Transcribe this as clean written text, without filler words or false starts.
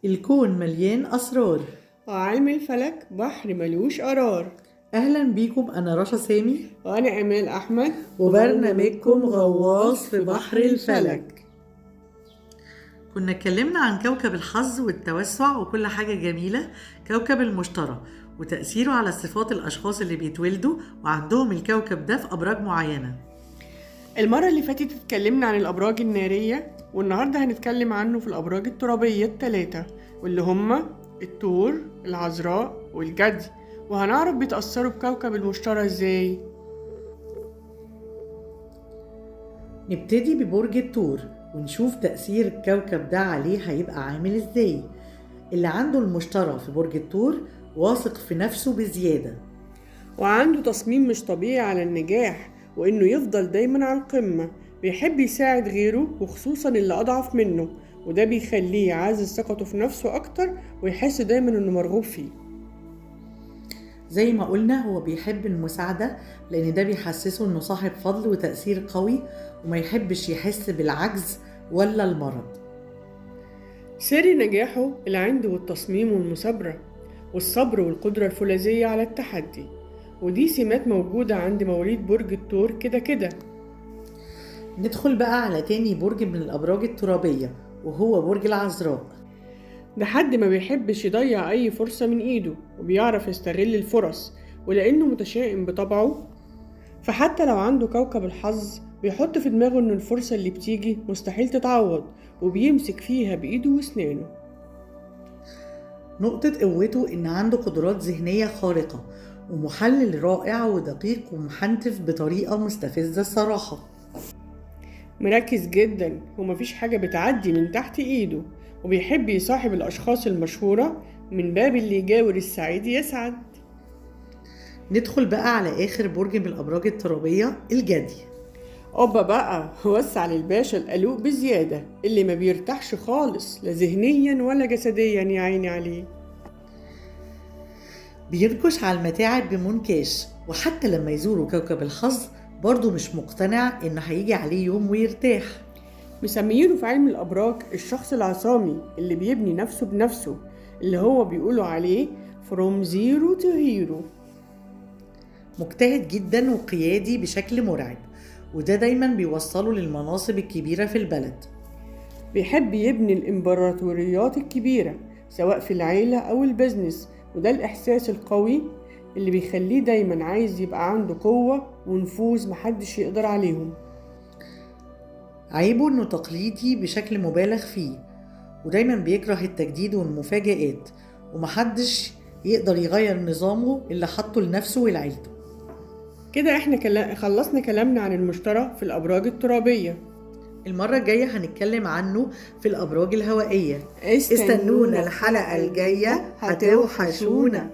الكون مليان أسرار. وعلم الفلك بحر ملوش قرار. أهلا بيكم، أنا رشا سامي وأنا أمال أحمد وبرنامجكم غواص في بحر الفلك. كنا اتكلمنا عن كوكب الحظ والتوسع وكل حاجة جميلة، كوكب المشتري وتأثيره على صفات الأشخاص اللي بيتولدوا وعندهم الكوكب ده في أبراج معينة. المرة اللي فاتت اتكلمنا عن الأبراج النارية، والنهاردة هنتكلم عنه في الأبراج الترابية الثلاثة، واللي هما الثور، العذراء، والجدي، وهنعرف بيتأثروا بكوكب المشتري ازاي. نبتدي ببرج الثور ونشوف تأثير الكوكب ده عليه هيبقى عامل ازاي. اللي عنده المشتري في برج الثور واثق في نفسه بزيادة، وعنده تصميم مش طبيعي على النجاح وإنه يفضل دايما على القمة. بيحب يساعد غيره وخصوصا اللي أضعف منه، وده بيخليه يعزز ثقته في نفسه أكتر ويحس دايما إنه مرغوب فيه. زي ما قلنا هو بيحب المساعدة لأن ده بيحسسه إنه صاحب فضل وتأثير قوي، وما يحبش يحس بالعجز ولا المرض. سر نجاحه العند والتصميم والمثابرة والصبر والقدرة الفولاذية على التحدي، ودي سمات موجودة عند مواليد برج الثور كده. ندخل بقى على تاني برج من الأبراج الترابية وهو برج العذراء. ده حد ما بيحبش يضيع أي فرصة من إيده وبيعرف يستغل الفرص، ولأنه متشائم بطبعه فحتى لو عنده كوكب الحظ بيحط في دماغه إن الفرصة اللي بتيجي مستحيل تتعوض، وبيمسك فيها بإيده وسنانه. نقطة قوته إن عنده قدرات ذهنية خارقة ومحلل رائع ودقيق ومحنتف بطريقة مستفزة الصراحة. مركز جدا ومفيش حاجة بتعدي من تحت إيده، وبيحب يصاحب الأشخاص المشهورة من باب اللي يجاور السعيد يسعد. ندخل بقى على آخر برج من الأبراج الترابية، الجدي. أوبا بقى، وسع للباشا القلوق بزيادة اللي ما بيرتاحش خالص لا ذهنيا ولا جسديا، يا عيني عليه. بينكش على المتاعب بمنكاش، وحتى لما يزوروا كوكب الحظ برضه مش مقتنع إنه هيجي عليه يوم ويرتاح. مسميينه في علم الأبراج الشخص العصامي اللي بيبني نفسه بنفسه، اللي هو بيقولوا عليه from zero to hero. مجتهد جدا وقيادي بشكل مرعب، وده دايما بيوصله للمناصب الكبيرة في البلد. بيحب يبني الإمبراطوريات الكبيرة سواء في العيلة أو البزنس، وده الإحساس القوي اللي بيخليه دايما عايز يبقى عنده قوة ونفوذ محدش يقدر عليهم. عيبه إنه تقليدي بشكل مبالغ فيه، ودايما بيكره التجديد والمفاجآت، ومحدش يقدر يغير نظامه اللي حطه لنفسه ولعيلته. كده احنا خلصنا كلامنا عن المشتري في الأبراج الترابية. المرة الجاية هنتكلم عنه في الأبراج الهوائية. استنونا الحلقة الجاية، هتوحشونا.